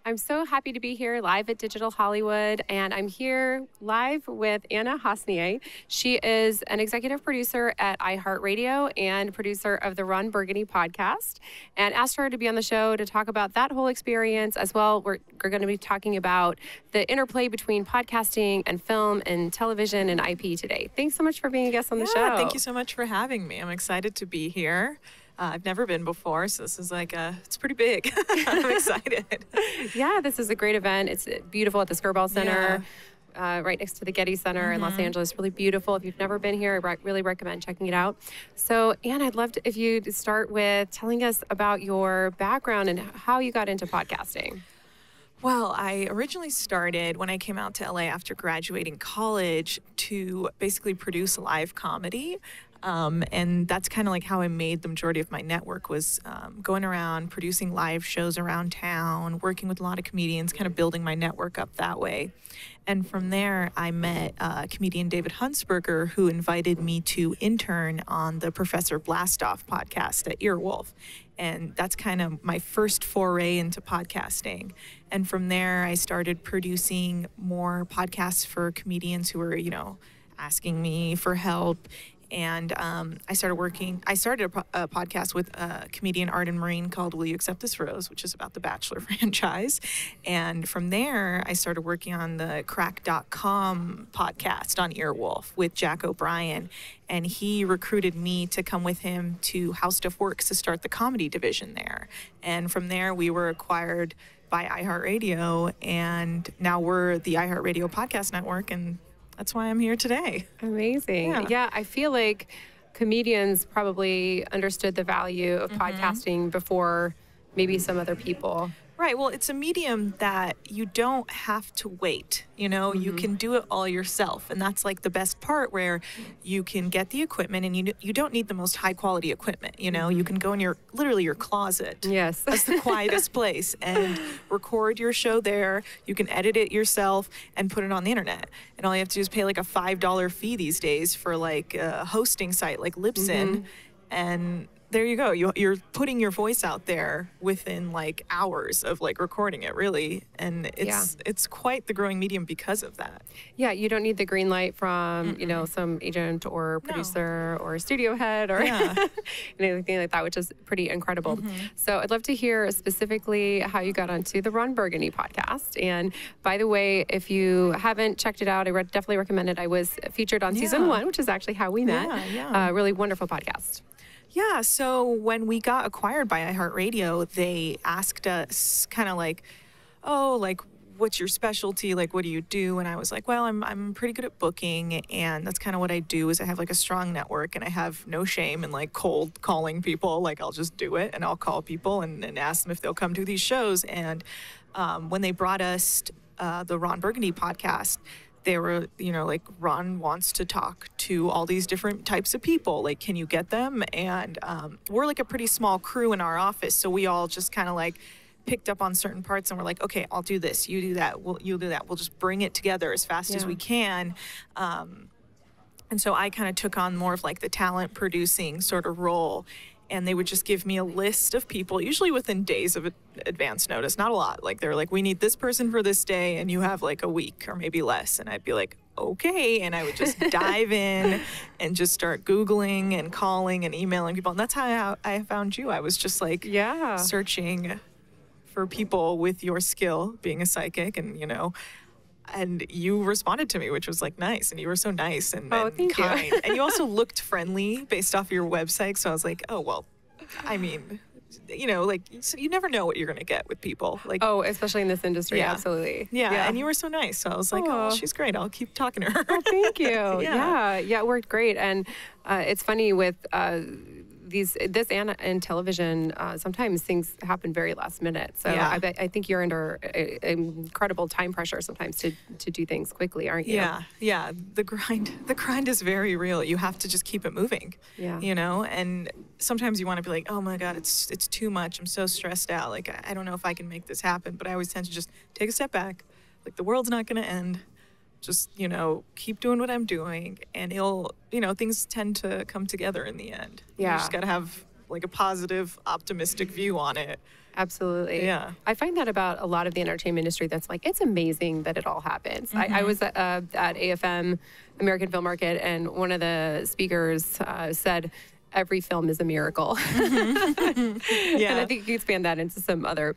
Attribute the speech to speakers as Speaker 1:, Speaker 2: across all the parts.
Speaker 1: I'm so happy to be here live at Digital Hollywood, and I'm here live with Anna Hossnieh. She is an executive producer at iHeartRadio and producer of the Ron Burgundy Podcast, and asked her to be on the show to talk about that whole experience as well. We're going to be talking about the interplay between podcasting and film and television and IP today. Thanks so much for being a guest on the show.
Speaker 2: Thank you so much for having me. I'm excited to be here. I've never been before, so this is it's pretty big. I'm excited.
Speaker 1: Yeah, this is a great event. It's beautiful at the Skirball Center, right next to the Getty Center in Los Angeles. Really beautiful. If you've never been here, I really recommend checking it out. So, Anne, I'd love if you to start with telling us about your background and how you got into podcasting.
Speaker 2: Well, I originally started when I came out to LA after graduating college to basically produce live comedy. And that's kind of like how I made the majority of my network was going around, producing live shows around town, working with a lot of comedians, kind of building my network up that way. And from there, I met comedian David Huntsberger, who invited me to intern on the Professor Blastoff podcast at Earwolf. And that's kind of my first foray into podcasting. And from there, I started producing more podcasts for comedians who were, asking me for help. And I started a podcast with comedian Arden Marine called Will You Accept This Rose, which is about the Bachelor franchise. And from there, I started working on the Crack.com podcast on Earwolf with Jack O'Brien. And he recruited me to come with him to How Stuff Works to start the comedy division there. And from there, we were acquired by iHeartRadio. And now we're the iHeartRadio podcast network. And that's why I'm here today.
Speaker 1: Amazing. Yeah, I feel like comedians probably understood the value of podcasting before maybe some other people.
Speaker 2: Right. Well, it's a medium that you don't have to wait. You can do it all yourself. And that's like the best part, where you can get the equipment and you don't need the most high quality equipment. You can go in your closet.
Speaker 1: Yes.
Speaker 2: That's the quietest place, and record your show there. You can edit it yourself and put it on the internet. And all you have to do is pay like a $5 fee these days for like a hosting site like Libsyn. And there you go. You're putting your voice out there within like hours of like recording it, really. And it's quite the growing medium because of that.
Speaker 1: Yeah, you don't need the green light from, some agent or producer or studio head or anything like that, which is pretty incredible. So I'd love to hear specifically how you got onto the Ron Burgundy podcast. And by the way, if you haven't checked it out, I definitely recommend it. I was featured on season 1, which is actually how we met. Really wonderful podcast.
Speaker 2: Yeah, so when we got acquired by iHeartRadio, they asked us kind of like, what's your specialty? Like, what do you do? And I was like, well, I'm pretty good at booking, and that's kind of what I do. Is I have like a strong network, and I have no shame in like cold calling people. Like, I'll just do it, and I'll call people and ask them if they'll come to these shows. And when they brought us the Ron Burgundy podcast, they were, like, Ron wants to talk to all these different types of people. Like, can you get them? And we're like a pretty small crew in our office, so we all just kind of like picked up on certain parts and we're like, okay, I'll do this, you do that, you'll do that. We'll just bring it together as fast as we can. And so I kind of took on more of like the talent producing sort of role. And they would just give me a list of people, usually within days of advance notice, not a lot. Like, they're like, we need this person for this day, and you have like a week or maybe less. And I'd be like, okay. And I would just dive in and just start Googling and calling and emailing people. And that's how I found you. I was just like searching for people with your skill, being a psychic, and, and you responded to me, which was like nice. And you were so nice and
Speaker 1: thank
Speaker 2: kind.
Speaker 1: You.
Speaker 2: And you also looked friendly based off your website. So I was like, oh, well, I mean, so you never know what you're going to get with people. Like,
Speaker 1: especially in this industry. Absolutely.
Speaker 2: Yeah. And you were so nice. So I was like, oh, she's great. I'll keep talking to her.
Speaker 1: Oh, thank you. Yeah, it worked great. And it's funny with this and television, sometimes things happen very last minute. So I think you're under incredible time pressure sometimes to do things quickly, aren't you?
Speaker 2: Yeah. The grind is very real. You have to just keep it moving.
Speaker 1: Yeah.
Speaker 2: And sometimes you want to be like, oh my God, it's too much. I'm so stressed out. Like, I don't know if I can make this happen. But I always tend to just take a step back. Like, the world's not going to end. Just, keep doing what I'm doing, and things tend to come together in the end.
Speaker 1: Yeah.
Speaker 2: You just got to have like a positive, optimistic view on it.
Speaker 1: Absolutely.
Speaker 2: Yeah.
Speaker 1: I find that about a lot of the entertainment industry. That's like, it's amazing that it all happens. I was at AFM, American Film Market, and one of the speakers said, every film is a miracle.
Speaker 2: Yeah.
Speaker 1: And I think you can expand that into some other,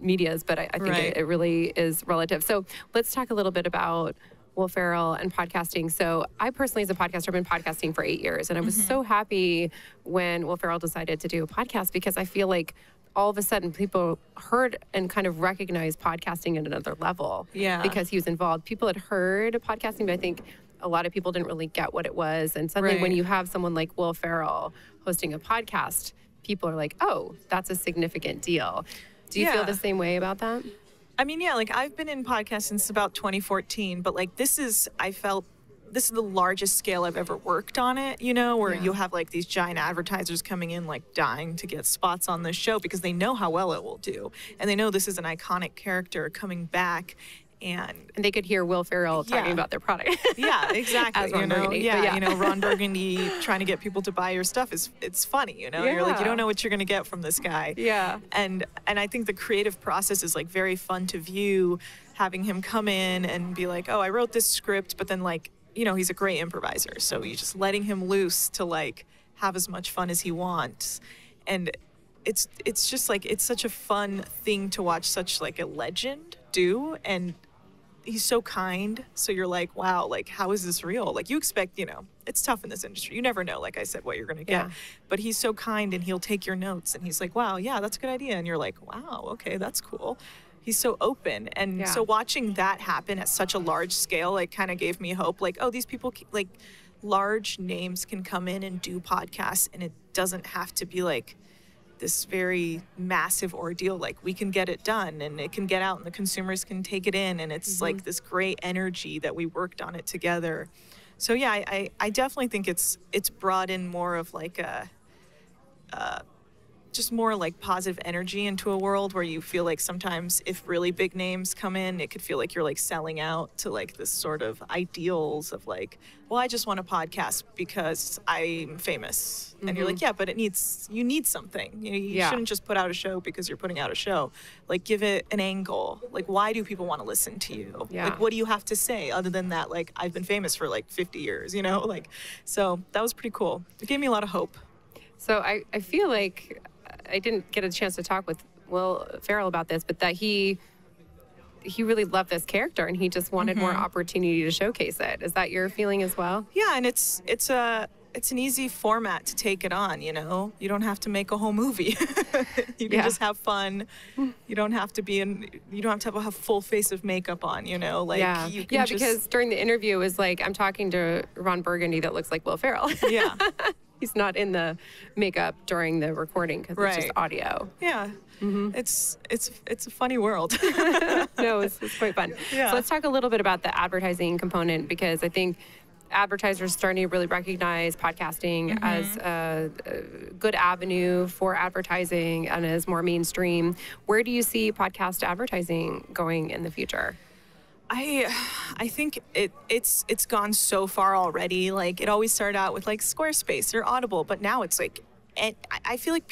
Speaker 1: medias, but I think it really is relative. So let's talk a little bit about Will Ferrell and podcasting. So I personally, as a podcaster, have been podcasting for 8 years, and I was so happy when Will Ferrell decided to do a podcast, because I feel like all of a sudden people heard and kind of recognized podcasting at another level.
Speaker 2: Yeah.
Speaker 1: Because he was involved. People had heard podcasting, but I think a lot of people didn't really get what it was. And suddenly when you have someone like Will Ferrell hosting a podcast, people are like, oh, that's a significant deal. Do you feel the same way about that?
Speaker 2: I mean, yeah, like I've been in podcasts since about 2014, but like this is the largest scale I've ever worked on it, where you'll have like these giant advertisers coming in like dying to get spots on this show because they know how well it will do. And they know this is an iconic character coming back. And
Speaker 1: they could hear Will Ferrell talking about their product.
Speaker 2: Yeah, exactly.
Speaker 1: As Ron Burgundy.
Speaker 2: Yeah, Ron Burgundy trying to get people to buy your stuff it's funny, You're like, you don't know what you're going to get from this guy.
Speaker 1: Yeah.
Speaker 2: And I think the creative process is like very fun to view, having him come in and be like, oh, I wrote this script, but then like, he's a great improviser. So you're just letting him loose to like have as much fun as he wants. And it's just like, it's such a fun thing to watch such like a legend do. And he's so kind. So you're like, wow, like, how is this real? Like, you expect, it's tough in this industry. You never know, like I said, what you're going to get. Yeah. But he's so kind, and he'll take your notes, and he's like, wow, yeah, that's a good idea. And you're like, wow, okay, that's cool. He's so open. And so watching that happen at such a large scale, like, kind of gave me hope. Like, oh, these people, like, large names can come in and do podcasts, and it doesn't have to be like this very massive ordeal. Like, we can get it done, and it can get out, and the consumers can take it in, and it's like this great energy that we worked on it together. So yeah, I definitely think it's brought in more of like a just more like positive energy into a world where you feel like sometimes if really big names come in, it could feel like you're like selling out to like this sort of ideals of like, well, I just want a podcast because I'm famous. And you're like, yeah, but you need something. You shouldn't just put out a show because you're putting out a show. Like, give it an angle. Like, why do people want to listen to you?
Speaker 1: Yeah.
Speaker 2: Like, what do you have to say other than that? Like, I've been famous for like 50 years, like, so that was pretty cool. It gave me a lot of hope.
Speaker 1: So I feel like I didn't get a chance to talk with Will Ferrell about this, but that he really loved this character, and he just wanted more opportunity to showcase it. Is that your feeling as well? Yeah, and it's an easy format to take it on, You don't have to make a whole movie. You can just have fun. You don't have to have a full face of makeup on, Like, you can because during the interview it was like, I'm talking to Ron Burgundy that looks like Will Ferrell. Yeah. He's not in the makeup during the recording because it's just audio. Yeah. It's a funny world. No, it's quite fun. Yeah. So let's talk a little bit about the advertising component, because I think advertisers are starting to really recognize podcasting as a good avenue for advertising and as more mainstream. Where do you see podcast advertising going in the future? I think it's gone so far already. Like, it always started out with like Squarespace or Audible, but now it's like, and I feel like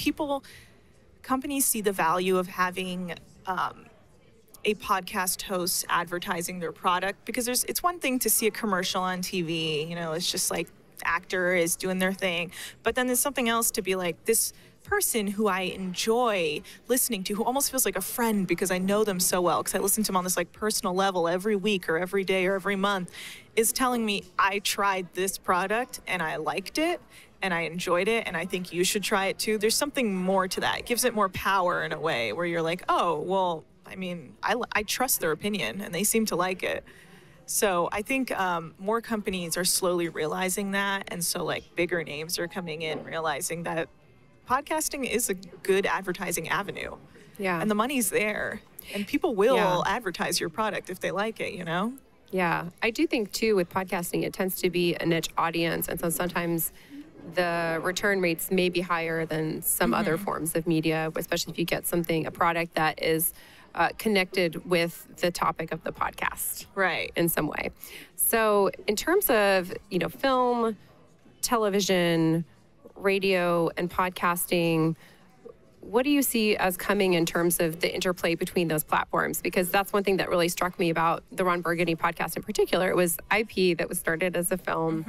Speaker 1: companies see the value of having a podcast host advertising their product, because it's one thing to see a commercial on TV, it's just like actor is doing their thing, but then there's something else to be like, this person who I enjoy listening to, who almost feels like a friend because I know them so well, because I listen to them on this like personal level every week or every day or every month, is telling me, I tried this product and I liked it and I enjoyed it and I think you should try it too. There's something more to that. It gives it more power in a way where you're like, oh, well, I mean, I trust their opinion and they seem to like it. So I think more companies are slowly realizing that. And so like bigger names are coming in realizing that podcasting is a good advertising avenue. Yeah. And the money's there. And people will advertise your product if they like it, Yeah. I do think, too, with podcasting, it tends to be a niche audience. And so sometimes the return rates may be higher than some other forms of media, especially if you get a product that is connected with the topic of the podcast. Right. In some way. So in terms of, film, television, radio and podcasting, what do you see as coming in terms of the interplay between those platforms? Because that's one thing that really struck me about the Ron Burgundy podcast in particular. It was IP that was started as a film.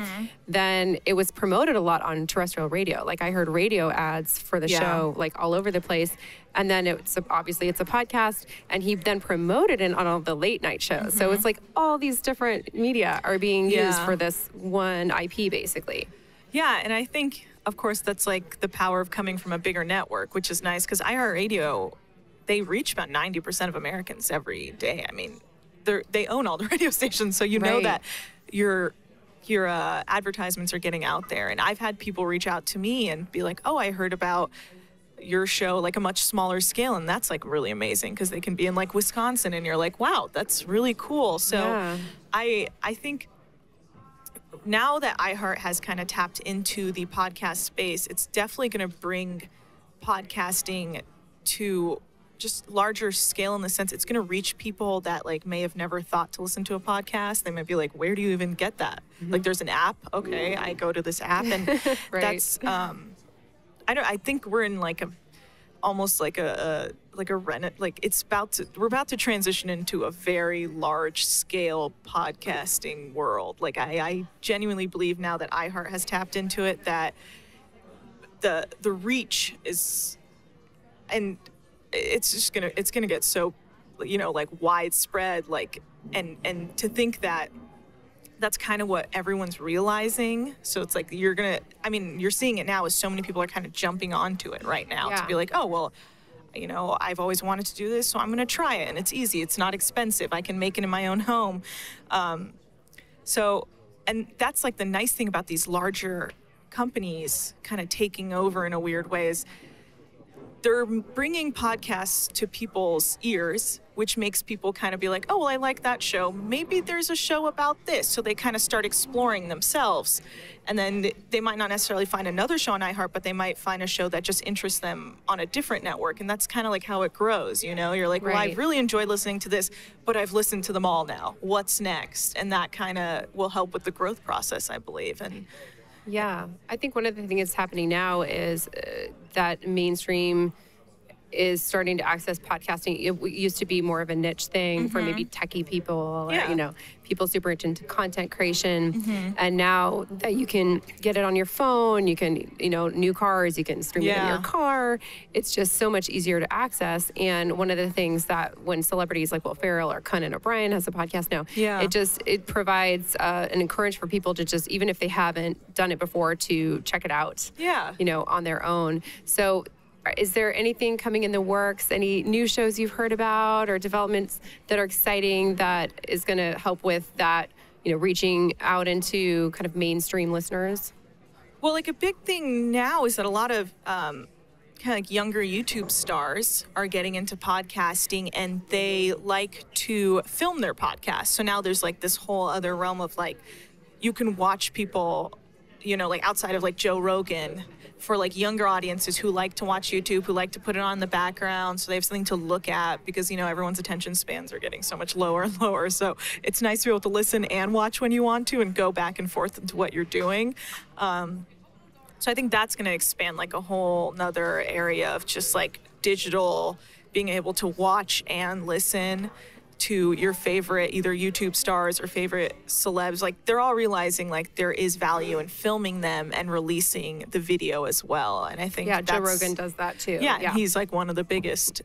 Speaker 1: Then it was promoted a lot on terrestrial radio. Like I heard radio ads for the show, like all over the place. And then obviously it's a podcast, and he then promoted it on all the late night shows. So it's like all these different media are being used for this one IP basically.
Speaker 2: Yeah, and I think, of course, that's like the power of coming from a bigger network, which is nice because iHeartRadio, they reach about 90% of Americans every day. I mean, they own all the radio stations, so you know that your advertisements are getting out there. And I've had people reach out to me and be like, oh, I heard about your show like a much smaller scale, and that's like really amazing because they can be in like Wisconsin, and you're like, wow, that's really cool. So I think now that iHeart has kind of tapped into the podcast space, it's definitely going to bring podcasting to just larger scale in the sense it's going to reach people that like may have never thought to listen to a podcast. They might be like, where do you even get that? Like there's an app. Okay, I go to this app, and that's I think we're in like almost like we're about to transition into a very large scale podcasting world. Like I genuinely believe now that iHeart has tapped into it, that the reach is, and it's gonna get so, like widespread, like, and to think that that's kind of what everyone's realizing. So it's like you're seeing it now as so many people are kind of jumping onto it right now to be like, oh, well, I've always wanted to do this, so I'm going to try it. And it's easy. It's not expensive. I can make it in my own home. And that's like the nice thing about these larger companies kind of taking over in a weird way is they're bringing podcasts to people's ears, which makes people kind of be like, oh, well, I like that show. Maybe there's a show about this. So they kind of start exploring themselves. And then they might not necessarily find another show on iHeart, but they might find a show that just interests them on a different network. And that's kind of like how it grows, You're like, well, I've really enjoyed listening to this, but I've listened to them all now. What's next? And that kind of will help with the growth process, I believe. And
Speaker 1: yeah, I think one of the things that's happening now is that mainstream is starting to access podcasting. It used to be more of a niche thing for maybe techie people, or, people super into content creation. And now that you can get it on your phone, you can, new cars, you can stream it in your car. It's just so much easier to access. And one of the things that when celebrities like Will Ferrell or Conan O'Brien has a podcast now, it provides an encouragement for people to just, even if they haven't done it before, to check it out, on their own. So is there anything coming in the works, any new shows you've heard about or developments that are exciting that is going to help with that, reaching out into kind of mainstream listeners?
Speaker 2: Well, like a big thing now is that a lot of kind of like younger YouTube stars are getting into podcasting, and they like to film their podcasts. So now there's like this whole other realm of like, you can watch people, like outside of like Joe Rogan, for like younger audiences who like to watch YouTube, who like to put it on in the background so they have something to look at, because everyone's attention spans are getting so much lower and lower. So it's nice to be able to listen and watch when you want to and go back and forth into what you're doing. So I think that's going to expand like a whole nother area of just like digital, being able to watch and listen to your favorite either YouTube stars or favorite celebs. Like they're all realizing like there is value in filming them and releasing the video as well. And I think
Speaker 1: Joe Rogan does that too.
Speaker 2: Yeah, and he's like one of the biggest,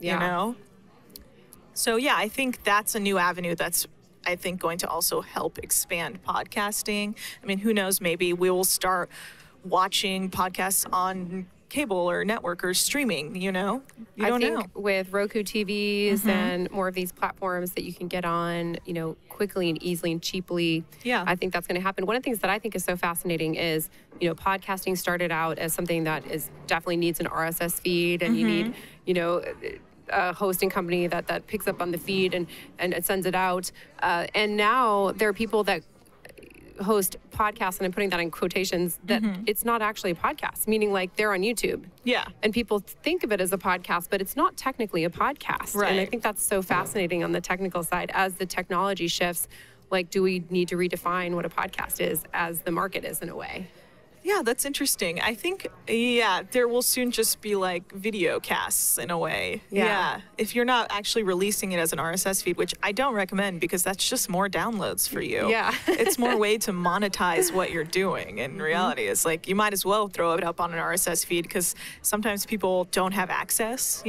Speaker 2: So yeah, I think that's a new avenue that's, I think, going to also help expand podcasting. I mean, who knows, maybe we will start watching podcasts on cable or network or streaming, you don't know.
Speaker 1: With Roku TVs and more of these platforms that you can get on, quickly and easily and cheaply, I think that's going to happen. One of the things that I think is so fascinating is, podcasting started out as something that is definitely needs an RSS feed, and you need, a hosting company that picks up on the feed and it sends it out. And now there are people that host podcasts, and I'm putting that in quotations, that it's not actually a podcast, meaning like they're on YouTube. Yeah. And people think of it as a podcast, but it's not technically a podcast. Right. And I think that's so fascinating on the technical side. As the technology shifts, like, do we need to redefine what a podcast is as the market is in a way?
Speaker 2: Yeah, that's interesting. I think, there will soon just be like video casts in a way. Yeah. If you're not actually releasing it as an RSS feed, which I don't recommend because that's just more downloads for you.
Speaker 1: Yeah.
Speaker 2: It's more way to monetize what you're doing. In reality, it's like you might as well throw it up on an RSS feed because sometimes people don't have access,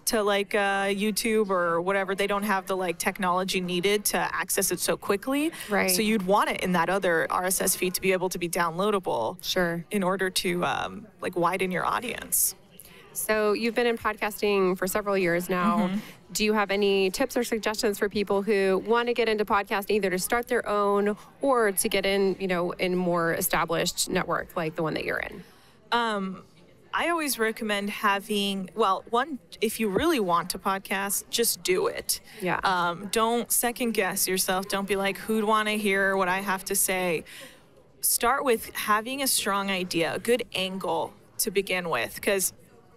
Speaker 2: to like YouTube or whatever. They don't have the like technology needed to access it so quickly.
Speaker 1: Right.
Speaker 2: So you'd want it in that other RSS feed to be able to be downloadable.
Speaker 1: Sure.
Speaker 2: In order to like widen your audience.
Speaker 1: So you've been in podcasting for several years now. Do you have any tips or suggestions for people who want to get into podcasting, either to start their own or to get in, in more established network like the one that you're in?
Speaker 2: I always recommend having, one, if you really want to podcast, just do it.
Speaker 1: Yeah.
Speaker 2: Don't second guess yourself. Don't be like, who'd want to hear what I have to say? Start with having a strong idea, a good angle to begin with. Because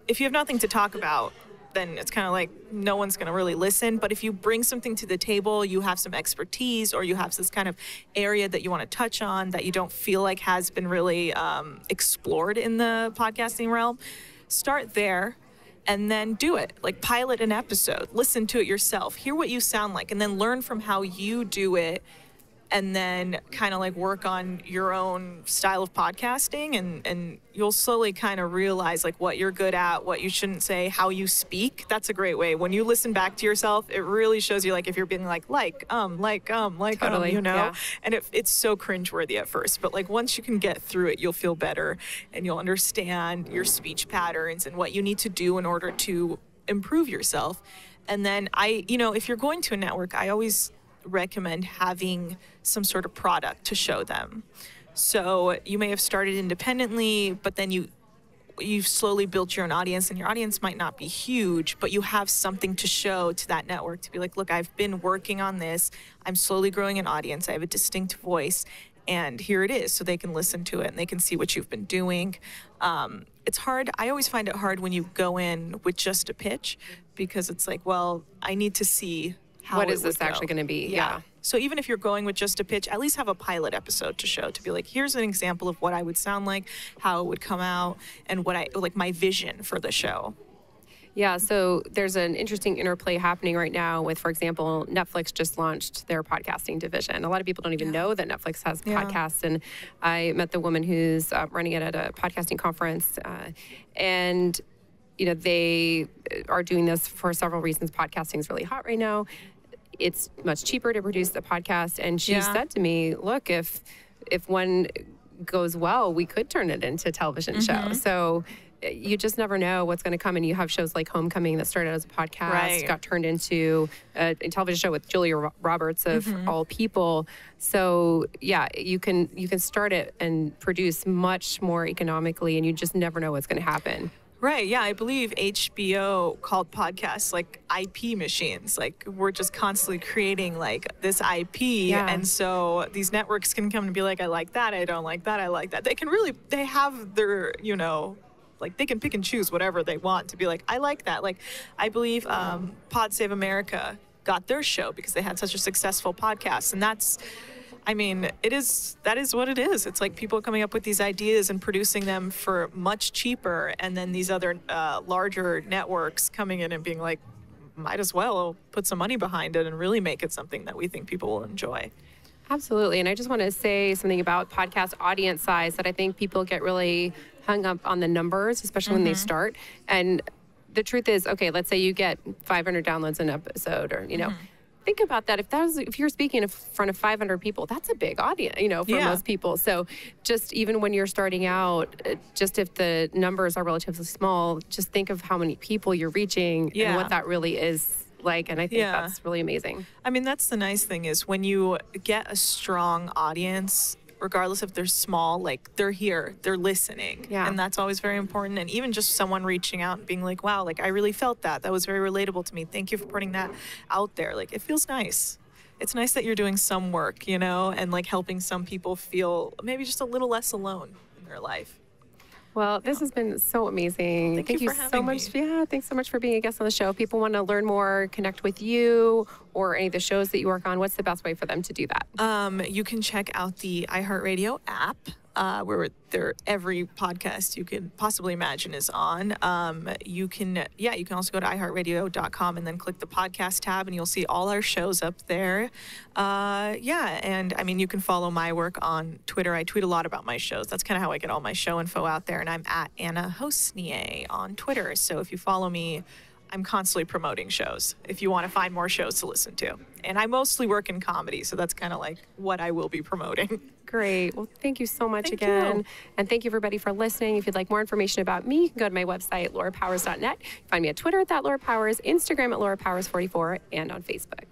Speaker 2: if you have nothing to talk about, then it's kind of like no one's going to really listen. But if you bring something to the table, you have some expertise or you have this kind of area that you want to touch on that you don't feel like has been really explored in the podcasting realm, start there and then do it. Like pilot an episode, listen to it yourself, hear what you sound like, and then learn from how you do it. And then kind of like work on your own style of podcasting and you'll slowly kind of realize like what you're good at, what you shouldn't say, how you speak. That's a great way. When you listen back to yourself, it really shows you like if you're being totally,
Speaker 1: yeah.
Speaker 2: And it's so cringeworthy at first, but like once you can get through it, you'll feel better and you'll understand your speech patterns and what you need to do in order to improve yourself. And then if you're going to a network, I always recommend having some sort of product to show them. So you may have started independently, but then you've slowly built your own audience, and your audience might not be huge, but you have something to show to that network to be like, look, I've been working on this. I'm slowly growing an audience. I have a distinct voice, and here it is. So they can listen to it and they can see what you've been doing. It's hard. I always find it hard when you go in with just a pitch because it's like, well, I need to see
Speaker 1: what is this actually going to be? Yeah.
Speaker 2: So even if you're going with just a pitch, at least have a pilot episode to show, to be like, here's an example of what I would sound like, how it would come out, and what my vision for the show.
Speaker 1: Yeah, so there's an interesting interplay happening right now with, for example, Netflix just launched their podcasting division. A lot of people don't even know that Netflix has podcasts, and I met the woman who's running it at a podcasting conference, and they are doing this for several reasons. Podcasting is really hot right now. It's much cheaper to produce the podcast. And she said to me, look, if one goes well, we could turn it into a television show. So you just never know what's going to come. And you have shows like Homecoming that started as a podcast, got turned into a television show with Julia Roberts of all people. So yeah, you can start it and produce much more economically, and you just never know what's going to happen.
Speaker 2: Right, yeah, I believe HBO called podcasts like IP machines. Like we're just constantly creating like this IP, and so these networks can come and be like, I like that, I don't like that, I like that. They have their, like they can pick and choose whatever they want to be like, I like that. Like I believe Pod Save America got their show because they had such a successful podcast, and that is what it is. It's like people coming up with these ideas and producing them for much cheaper, and then these other larger networks coming in and being like, might as well put some money behind it and really make it something that we think people will enjoy.
Speaker 1: Absolutely. And I just want to say something about podcast audience size that I think people get really hung up on the numbers, especially when they start. And the truth is, okay, let's say you get 500 downloads an episode, or, think about that. If you're speaking in front of 500 people, that's a big audience, for most people. So just even when you're starting out, just if the numbers are relatively small, just think of how many people you're reaching and what that really is like. And I think that's really amazing.
Speaker 2: That's the nice thing is when you get a strong audience, regardless if they're small, like they're here, they're listening. Yeah. And that's always very important. And even just someone reaching out and being like, wow, like I really felt that. That was very relatable to me. Thank you for putting that out there. Like it feels nice. It's nice that you're doing some work, and like helping some people feel maybe just a little less alone in their life.
Speaker 1: Well, this has been so amazing.
Speaker 2: Thank you for having me.
Speaker 1: Yeah, thanks so much for being a guest on the show. If people want to learn more, connect with you, or any of the shows that you work on, what's the best way for them to do that?
Speaker 2: You can check out the iHeartRadio app, where every podcast you could possibly imagine is on. You can also go to iHeartRadio.com and then click the podcast tab, and you'll see all our shows up there. And I mean, you can follow my work on Twitter. I tweet a lot about my shows. That's kind of how I get all my show info out there. And I'm at Anna Hossnieh on Twitter. So if you follow me, I'm constantly promoting shows if you want to find more shows to listen to. And I mostly work in comedy, so that's kind of like what I will be promoting.
Speaker 1: Great. Well, thank you so much
Speaker 2: Thank
Speaker 1: again.
Speaker 2: you.
Speaker 1: And thank you, everybody, for listening. If you'd like more information about me, you can go to my website, lauropowers.net. Find me at Twitter at that Laura Powers, Instagram at laurapowers44, and on Facebook.